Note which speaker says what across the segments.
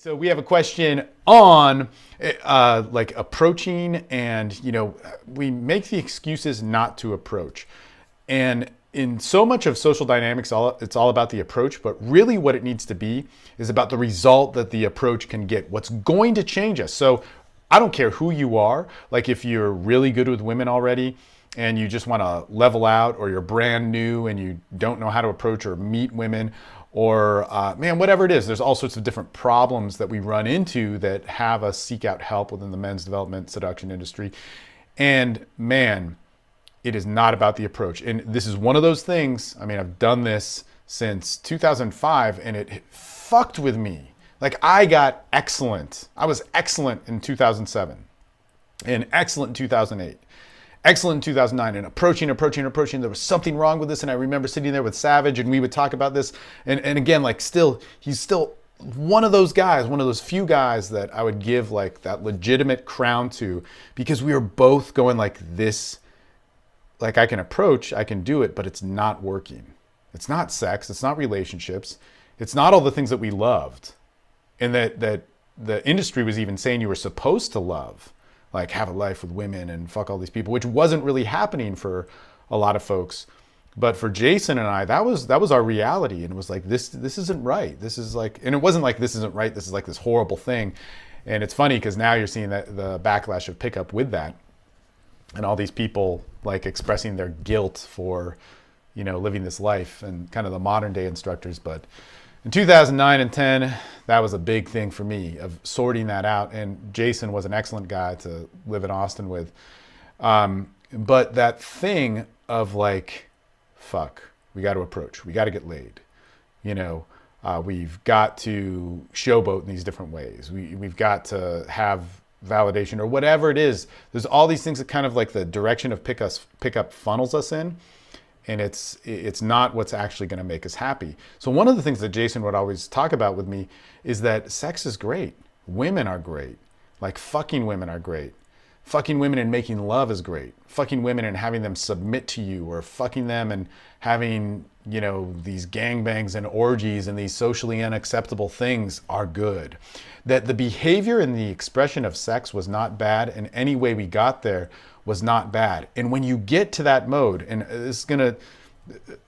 Speaker 1: So we have a question on like approaching, and we make the excuses not to approach. And in so much of social dynamics, it's all about the approach, but really what it needs to be is about the result that the approach can get. What's going to change us? So I don't care who you are. Like if you're really good with women already and you just want to level out, or you're brand new and you don't know how to approach or meet women, or man, whatever it is, there's all sorts of different problems that we run into that have us seek out help within the men's development seduction industry. And man, it is not about the approach. And this is one of those things, I mean, I've done this since 2005 and it fucked with me. Like I got excellent. I was excellent in 2007 and excellent in 2008. Excellent in 2009 and approaching. There was something wrong with this. And I remember sitting there with Savage and we would talk about this. And again, like he's still one of those guys, one of those few guys that I would give like that legitimate crown to, because we were both going like this, like I can approach, I can do it, but it's not working. It's not sex. It's not relationships. It's not all the things that we loved. And that the industry was even saying you were supposed to love. Like have a life with women and fuck all these people, which wasn't really happening for a lot of folks. But for Jason and I, that was our reality. And it was like, this isn't right. This is like, and it wasn't like, this isn't right. This is like this horrible thing. And it's funny because now you're seeing that the backlash of pickup with that, and all these people like expressing their guilt for, living this life, and kind of the modern day instructors. But in 2009 and 10, that was a big thing for me of sorting that out. And Jason was an excellent guy to live in Austin with. But that thing of like, fuck, we got to approach, we got to get laid. We've got to showboat in these different ways. We've got to have validation or whatever it is. There's all these things that kind of like the direction of pickup funnels us in. And it's not what's actually going to make us happy. So one of the things that Jason would always talk about with me is that sex is great. Women are great. Like fucking women are great. Fucking women and making love is great. Fucking women and having them submit to you, or fucking them and having, these gangbangs and orgies and these socially unacceptable things are good. That the behavior and the expression of sex was not bad, and any way we got there was not bad. And when you get to that mode, and this is gonna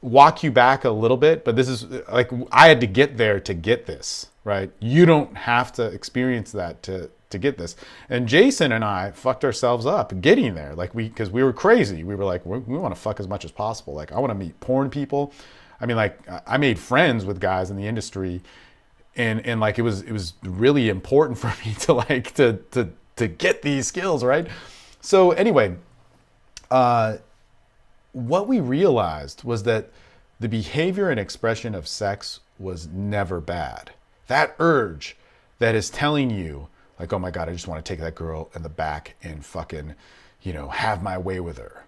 Speaker 1: walk you back a little bit, but this is like, I had to get there to get this, right? You don't have to experience that to get this. And Jason and I fucked ourselves up getting there. Like because we were crazy. We were like, we want to fuck as much as possible. Like I want to meet porn people. I mean, like I made friends with guys in the industry, and like it was really important for me to like to get these skills, right? So anyway, what we realized was that the behavior and expression of sex was never bad. That urge that is telling you like, oh my God, I just want to take that girl in the back and fucking, have my way with her.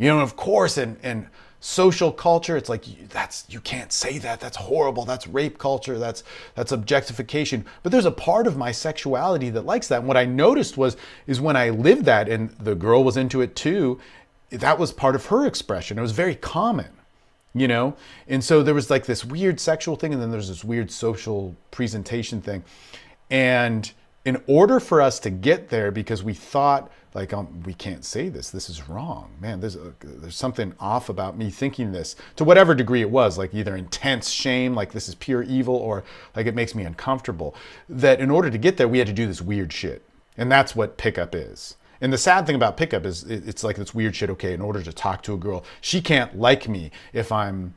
Speaker 1: Of course, in social culture, it's like, you can't say that. That's horrible. That's rape culture. That's objectification. But there's a part of my sexuality that likes that. And what I noticed is when I lived that, and the girl was into it too, that was part of her expression. It was very common, And so there was like this weird sexual thing, and then there's this weird social presentation thing. And in order for us to get there, because we thought like, we can't say this is wrong, man, there's something off about me thinking this, to whatever degree it was, like either intense shame, like this is pure evil, or like it makes me uncomfortable, that in order to get there we had to do this weird shit. And that's what pickup is. And the sad thing about pickup is it's like this weird shit. Okay, in order to talk to a girl, she can't like me if I'm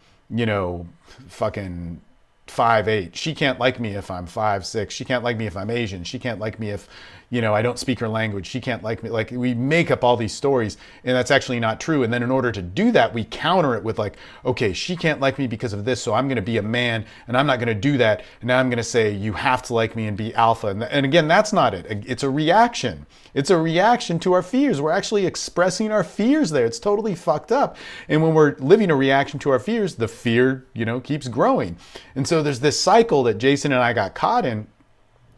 Speaker 1: fucking 5'8". She can't like me if I'm 5'6". She can't like me if I'm Asian. She can't like me if, I don't speak her language. She can't like me. Like we make up all these stories, and that's actually not true. And then in order to do that, we counter it with like, okay, she can't like me because of this, so I'm going to be a man and I'm not going to do that. And now I'm going to say you have to like me and be alpha. And again, that's not it. It's a reaction. It's a reaction to our fears. We're actually expressing our fears there. It's totally fucked up. And when we're living a reaction to our fears, the fear, keeps growing. And so there's this cycle that Jason and I got caught in.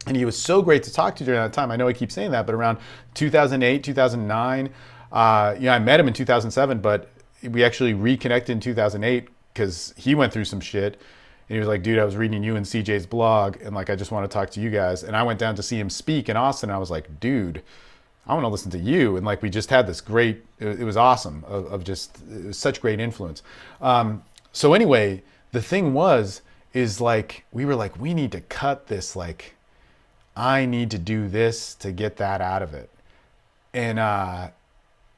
Speaker 1: And he was so great to talk to during that time. I know I keep saying that, but around 2008, 2009, I met him in 2007, but we actually reconnected in 2008 because he went through some shit. And he was like, dude, I was reading you and CJ's blog, and like, I just want to talk to you guys. And I went down to see him speak in Austin. And I was like, dude, I want to listen to you. And like, we just had this great, it was awesome of just, it was such great influence. So anyway, the thing is like, we were like, we need to cut this, like, I need to do this to get that out of it. And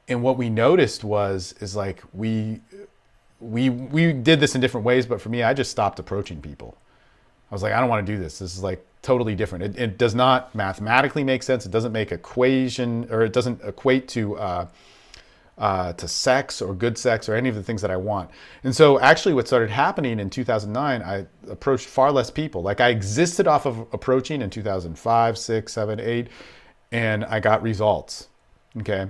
Speaker 1: what we noticed is like, we did this in different ways, but for me, I just stopped approaching people. I was like, I don't want to do this. This is like totally different. It does not mathematically make sense. It doesn't make equation, or it doesn't equate to sex or good sex or any of the things that I want. And so actually what started happening in 2009, I approached far less people. Like I existed off of approaching in 2005, 6, 7, 8, and I got results. Okay.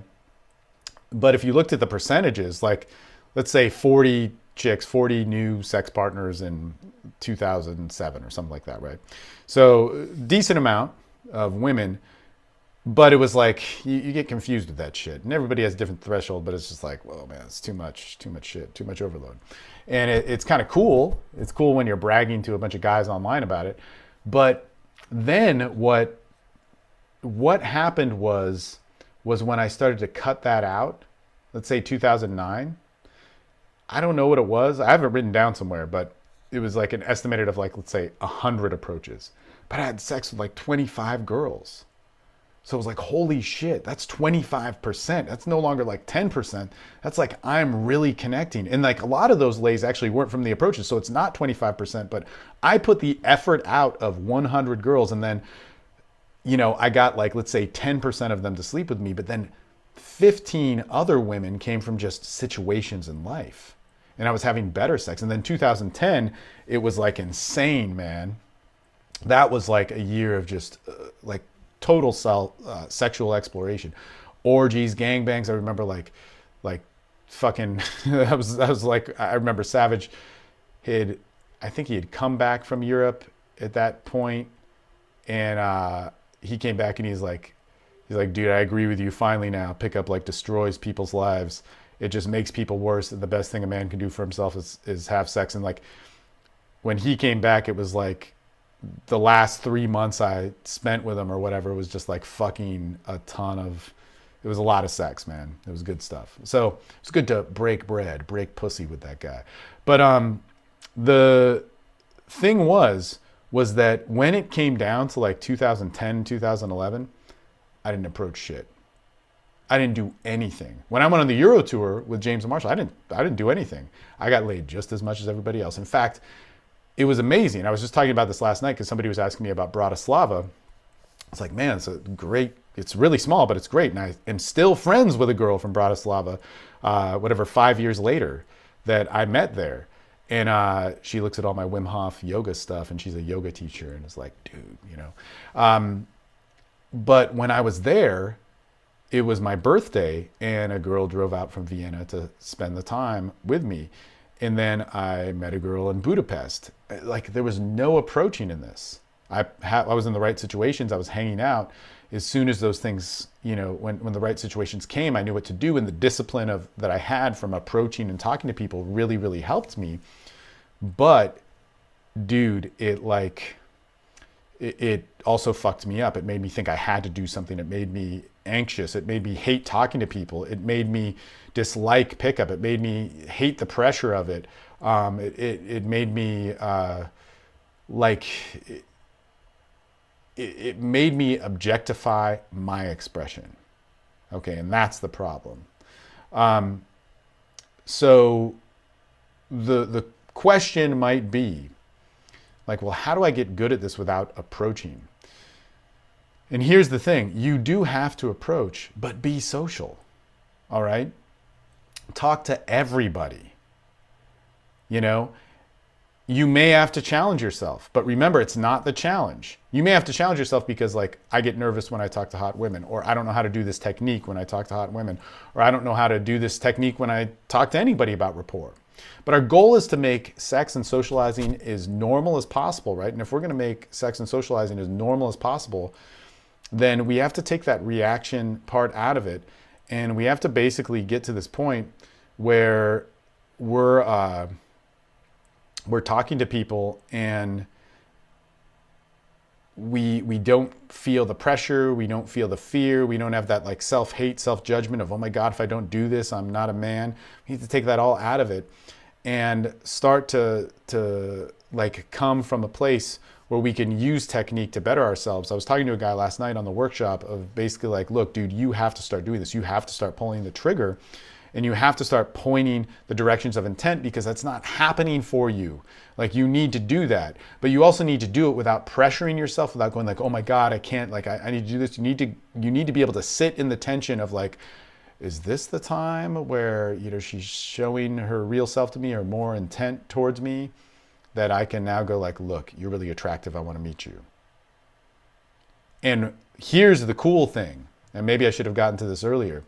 Speaker 1: But if you looked at the percentages, like let's say 40 chicks, 40 new sex partners in 2007 or something like that, right? So decent amount of women, but it was like, you get confused with that shit. And everybody has a different threshold, but it's just like, whoa, man, it's too much shit, too much overload. And it's kind of cool. It's cool when you're bragging to a bunch of guys online about it. But then what happened was when I started to cut that out, let's say 2009, I don't know what it was. I have it written down somewhere, but it was like an estimated of like, let's say 100 approaches. But I had sex with like 25 girls. So it was like, holy shit, that's 25%. That's no longer like 10%. That's like, I'm really connecting. And like a lot of those lays actually weren't from the approaches. So it's not 25%, but I put the effort out of 100 girls. And then, you know, I got like, let's say 10% of them to sleep with me, but then 15 other women came from just situations in life. And I was having better sex. And then 2010, it was like insane, man. That was like a year of just like total sexual exploration, orgies, gangbangs. I remember like fucking, I was like, I remember Savage I think he had come back from Europe at that point, and he came back and he's like, dude, I agree with you. Finally now, pickup like destroys people's lives. It just makes people worse. And the best thing a man can do for himself is have sex. And like, when he came back, it was like the last 3 months I spent with him or whatever was just like fucking a ton of, it was a lot of sex, man. It was good stuff. So it's good to break break pussy with that guy. But the thing was that when it came down to like 2010, 2011, I didn't approach shit. I didn't do anything. When I went on the Euro tour with James and Marshall, I didn't do anything. I got laid just as much as everybody else. In fact, it was amazing. I was just talking about this last night because somebody was asking me about Bratislava. It's like, man, it's really small, but it's great. And I am still friends with a girl from Bratislava, 5 years later that I met there. And she looks at all my Wim Hof yoga stuff, and she's a yoga teacher, and is like, dude, you know. But when I was there, it was my birthday, and a girl drove out from Vienna to spend the time with me. And then I met a girl in Budapest. Like, there was no approaching in this. I was in the right situations. I was hanging out. As soon as those things, you know, when the right situations came, I knew what to do. And the discipline that I had from approaching and talking to people really, really helped me. But dude, it also fucked me up. It made me think I had to do something. It made me anxious. It made me hate talking to people. It made me dislike pickup. It made me hate the pressure of it. It made me it made me objectify my expression. Okay, and that's the problem. So the question might be like, well, how do I get good at this without approaching? And here's the thing, you do have to approach, but be social, all right? Talk to everybody. You know, you may have to challenge yourself, but remember, it's not the challenge. You may have to challenge yourself because, like, I get nervous when I talk to hot women, or I don't know how to do this technique when I talk to hot women, or I don't know how to do this technique when I talk to anybody about rapport. But our goal is to make sex and socializing as normal as possible, right? And if we're going to make sex and socializing as normal as possible, then we have to take that reaction part out of it. And we have to basically get to this point where we're we're talking to people and we don't feel the pressure, we don't feel the fear, we don't have that like self-hate, self-judgment of, oh my God, if I don't do this, I'm not a man. We need to take that all out of it and start to like come from a place where we can use technique to better ourselves. I was talking to a guy last night on the workshop of basically like, look, dude, you have to start doing this. You have to start pulling the trigger and you have to start pointing the directions of intent because that's not happening for you. Like you need to do that, but you also need to do it without pressuring yourself, without going like, oh my God, I can't, like, I need to do this. You need to be able to sit in the tension of like, is this the time where, you know, she's showing her real self to me or more intent towards me that I can now go like, look, you're really attractive. I want to meet you. And here's the cool thing. And maybe I should have gotten to this earlier.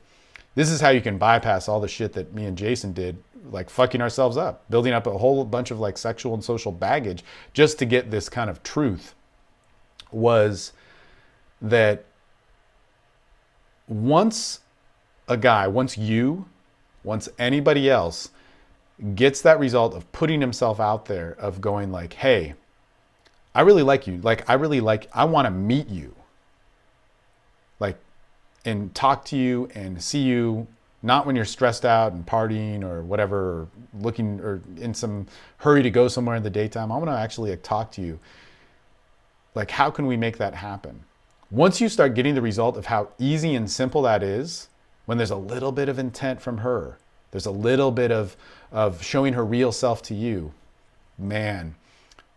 Speaker 1: This is how you can bypass all the shit that me and Jason did, like fucking ourselves up, building up a whole bunch of like sexual and social baggage just to get this kind of truth, was that once anybody else gets that result of putting himself out there, of going like, hey, I really like you. Like, I want to meet you. Like, and talk to you and see you, not when you're stressed out and partying or whatever, or looking or in some hurry to go somewhere in the daytime. I want to actually like talk to you. Like, how can we make that happen? Once you start getting the result of how easy and simple that is, when there's a little bit of intent from her, there's a little bit of showing her real self to you, man,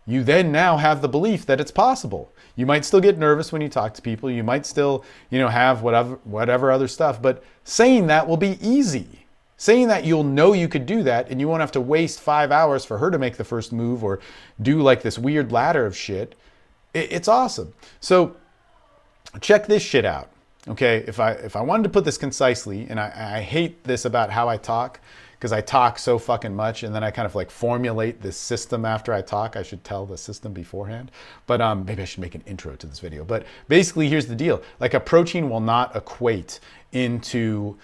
Speaker 1: you then now have the belief that it's possible. You might still get nervous when you talk to people. You might still, you know, have whatever other stuff, but saying that will be easy. Saying that, you'll know you could do that and you won't have to waste 5 hours for her to make the first move or do like this weird ladder of shit. It's awesome. So check this shit out. Okay, if I wanted to put this concisely, and I hate this about how I talk, because I talk so fucking much and then I kind of like formulate this system after I talk. I should tell the system beforehand, but maybe I should make an intro to this video. But basically, here's the deal. Like, approaching will not equate into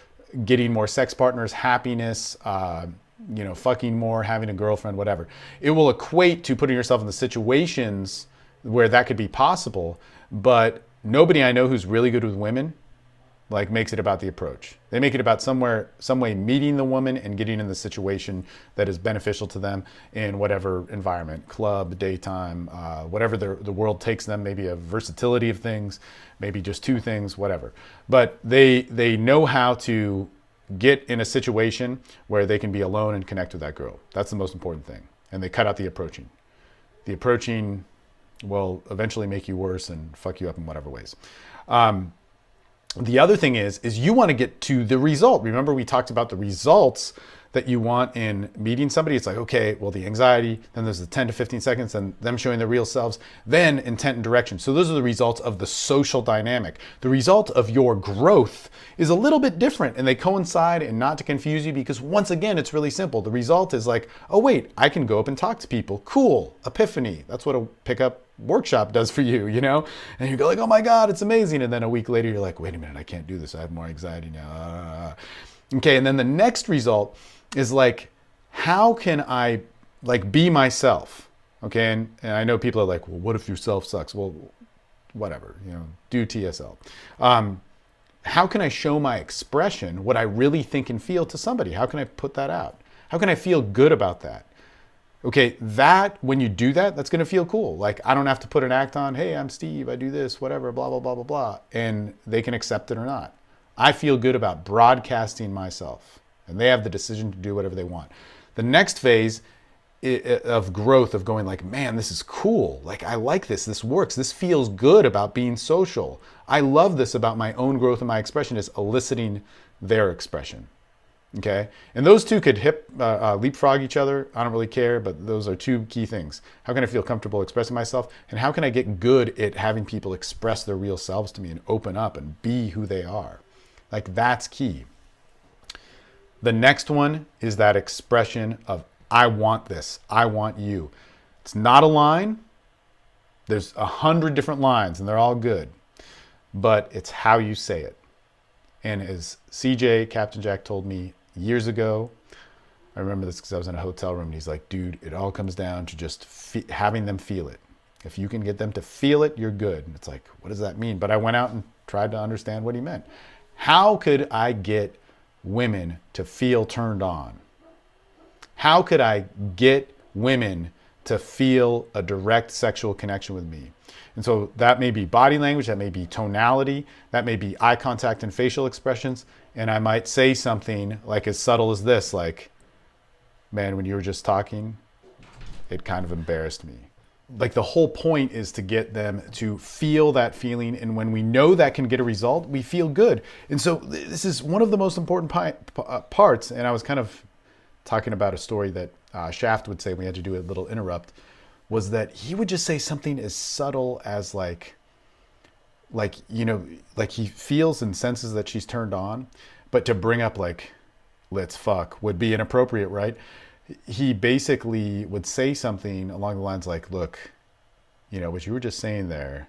Speaker 1: getting more sex partners, happiness, you know, fucking more, having a girlfriend, whatever. It will equate to putting yourself in the situations where that could be possible, but nobody I know who's really good with women like makes it about the approach. They make it about some way meeting the woman and getting in the situation that is beneficial to them in whatever environment, club, daytime, whatever the world takes them, maybe a versatility of things, maybe just two things, whatever. But they know how to get in a situation where they can be alone and connect with that girl. That's the most important thing. And they cut out the approaching. The approaching will eventually make you worse and fuck you up in whatever ways. The other thing is you want to get to the result. Remember, we talked about the results that you want in meeting somebody. It's like, okay, well, the anxiety, then there's the 10 to 15 seconds, and them showing their real selves, then intent and direction. So those are the results of the social dynamic. The result of your growth is a little bit different, and they coincide, and not to confuse you, because once again, it's really simple. The result is like, oh wait, I can go up and talk to people. Cool, epiphany. That's what a pickup workshop does for you, you know? And you go like, oh my God, it's amazing. And then a week later, you're like, wait a minute, I can't do this. I have more anxiety now. Okay, and then the next result is like, how can I like be myself? Okay, and I know people are like, well, what if your self sucks? Well, whatever, you know, do TSL. How can I show my expression, what I really think and feel to somebody? How can I put that out? How can I feel good about that? Okay, that, when you do that, that's gonna feel cool. Like, I don't have to put an act on, hey, I'm Steve, I do this, whatever, blah, blah, blah, blah, blah. And they can accept it or not. I feel good about broadcasting myself, and they have the decision to do whatever they want. The next phase of growth, of going like, man, this is cool. Like, I like this, this works. This feels good about being social. I love this about my own growth and my expression, is eliciting their expression. Okay, and those two could leapfrog each other. I don't really care, but those are two key things. How can I feel comfortable expressing myself? And how can I get good at having people express their real selves to me and open up and be who they are? Like, that's key. The next one is that expression of, I want this, I want you. It's not a line. There's 100 different lines and they're all good, but it's how you say it. And as CJ, Captain Jack, told me years ago, I remember this because I was in a hotel room and he's like, dude, it all comes down to just having them feel it. If you can get them to feel it, you're good. And it's like, what does that mean? But I went out and tried to understand what he meant. How could I get women to feel turned on? How could I get women to feel a direct sexual connection with me? And so that may be body language, that may be tonality, that may be eye contact and facial expressions. And I might say something like as subtle as this, like, man, when you were just talking, it kind of embarrassed me. Like the whole point is to get them to feel that feeling. And when we know that can get a result, we feel good. And so this is one of the most important parts. And I was kind of talking about a story that Shaft would say when we had to do a little interrupt, was that he would just say something as subtle as like, you know, like he feels and senses that she's turned on, but to bring up like, let's fuck would be inappropriate, right? He basically would say something along the lines like, look, you know, what you were just saying there,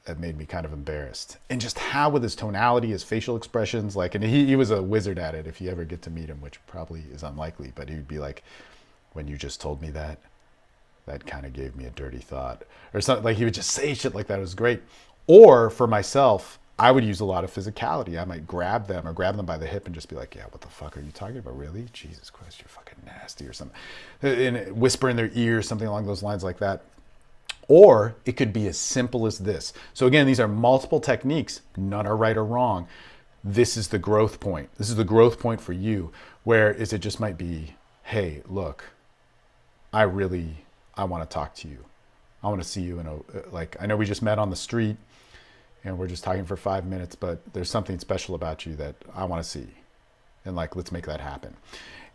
Speaker 1: that made me kind of embarrassed. And just how with his tonality, his facial expressions, like, and he was a wizard at it if you ever get to meet him, which probably is unlikely, but he'd be like, when you just told me that kind of gave me a dirty thought, or something. Like he would just say shit like that. It was great. Or for myself, I would use a lot of physicality. I might grab them by the hip and just be like, yeah, what the fuck are you talking about? Really? Jesus Christ, you're fucking nasty or something. And whisper in their ear, something along those lines like that. Or it could be as simple as this. So again, these are multiple techniques. None are right or wrong. This is the growth point. This is the growth point for you, where is it just might be, hey, look, I want to talk to you. I want to see you in I know we just met on the street and we're just talking for 5 minutes, but there's something special about you that I want to see. And like, let's make that happen.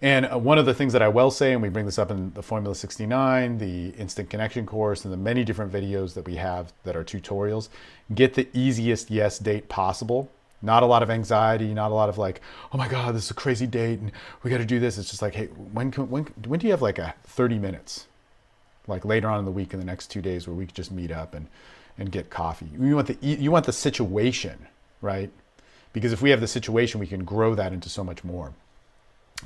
Speaker 1: And one of the things that I will say, and we bring this up in the Formula 69, the Instant Connection course, and the many different videos that we have that are tutorials, get the easiest yes date possible. Not a lot of anxiety, not a lot of like, oh my God, this is a crazy date and we got to do this. It's just like, hey, when do you have like a 30 minutes? Like later on in the week, in the next 2 days, where we could just meet up and get coffee. You want the situation, right? Because if we have the situation, we can grow that into so much more.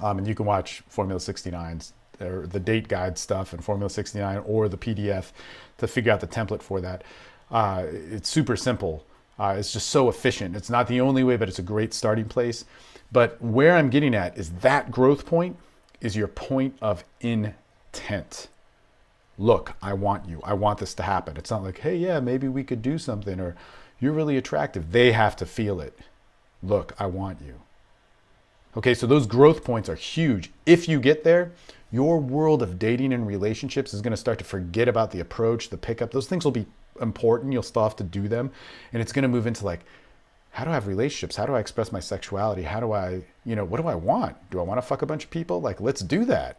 Speaker 1: And you can watch Formula 69's or the date guide stuff and Formula 69 or the PDF to figure out the template for that. It's super simple. It's just so efficient. It's not the only way, but it's a great starting place. But where I'm getting at is that growth point is your point of intent. Look, I want you. I want this to happen. It's not like, hey, yeah, maybe we could do something, or you're really attractive. They have to feel it. Look, I want you. Okay, so those growth points are huge. If you get there, your world of dating and relationships is going to start to forget about the approach, the pickup. Those things will be important. You'll still have to do them. And it's going to move into like, how do I have relationships? How do I express my sexuality? How do I, what do I want? Do I want to fuck a bunch of people? Like, let's do that.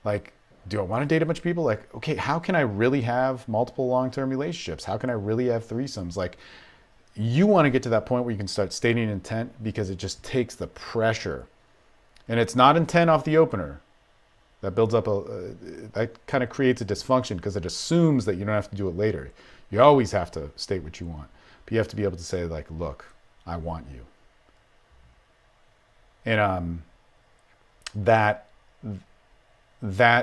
Speaker 1: Like, do I want to date a bunch of people? Like, okay, how can I really have multiple long-term relationships? How can I really have threesomes? Like, you want to get to that point where you can start stating intent, because it just takes the pressure. And it's not intent off the opener. That builds up that kind of creates a dysfunction, because it assumes that you don't have to do it later. You always have to state what you want. But you have to be able to say like, look, I want you. And that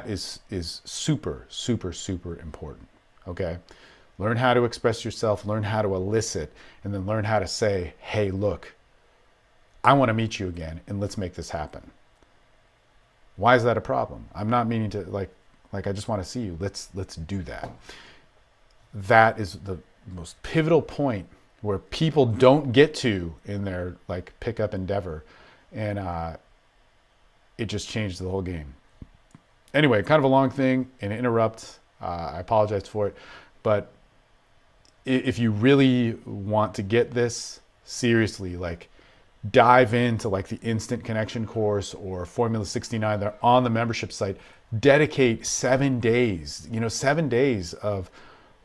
Speaker 1: is super, super, super important. Okay. Learn how to express yourself, learn how to elicit, and then learn how to say, hey, look, I want to meet you again, and let's make this happen. Why is that a problem? I'm not meaning to like I just want to see you. Let's do that. That is the most pivotal point where people don't get to in their like pickup endeavor, and it just changed the whole game. Anyway, kind of a long thing, an interrupt. I apologize for it, but if you really want to get this seriously, like dive into like the Instant Connection course or Formula 69. They're on the membership site. Dedicate 7 days, 7 days of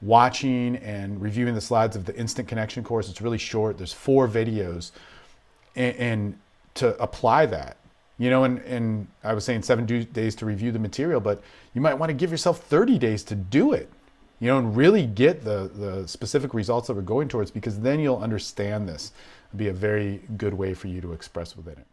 Speaker 1: watching and reviewing the slides of the Instant Connection course. It's really short. There's 4 videos, and to apply that, and I was saying 7 days to review the material, but you might want to give yourself 30 days to do it, and really get the specific results that we're going towards, because then you'll understand this. It'll be a very good way for you to express within it.